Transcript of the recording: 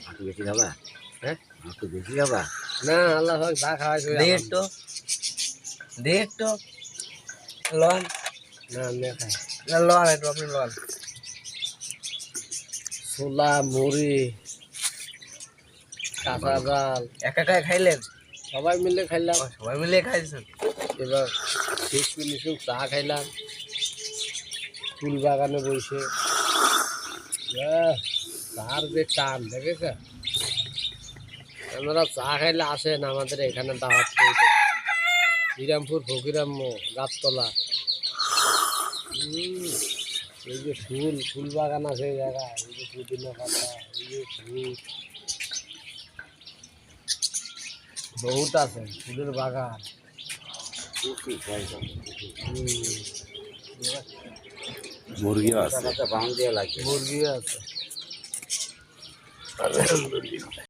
একটু বেশি খাবা? হ্যাঁ, একটু বেশি খাবা? না আল্লাহ পাক যা খাওয়াইছে দে একটু লন না আমি খাই লন একটু আপনি লন ছোলা মুড়ি কাঁচা জাল একা একা খাইলেন সবাই মিলে খাইলাম। সবাই মিলে খাইছেন এবার শেষ ফিনিশিং চা খাইলাম ফুল বাগানে বসে। চার যে টান দেখেছে, আমরা চা খাইলে আসেন আমাদের এখানে দাওয়াত করতে, শ্রীরামপুর ফকিরাম গাছতলা। এই যে ফুল বাগান আছে এই জায়গায়, এই যে পুদিনা পাতা, এই যে ফুল বহুত আছে, ফুলের বাগান। মুরগিও আছে, বাউন্ড দিয়ে লাগবে। মুরগিও আছে।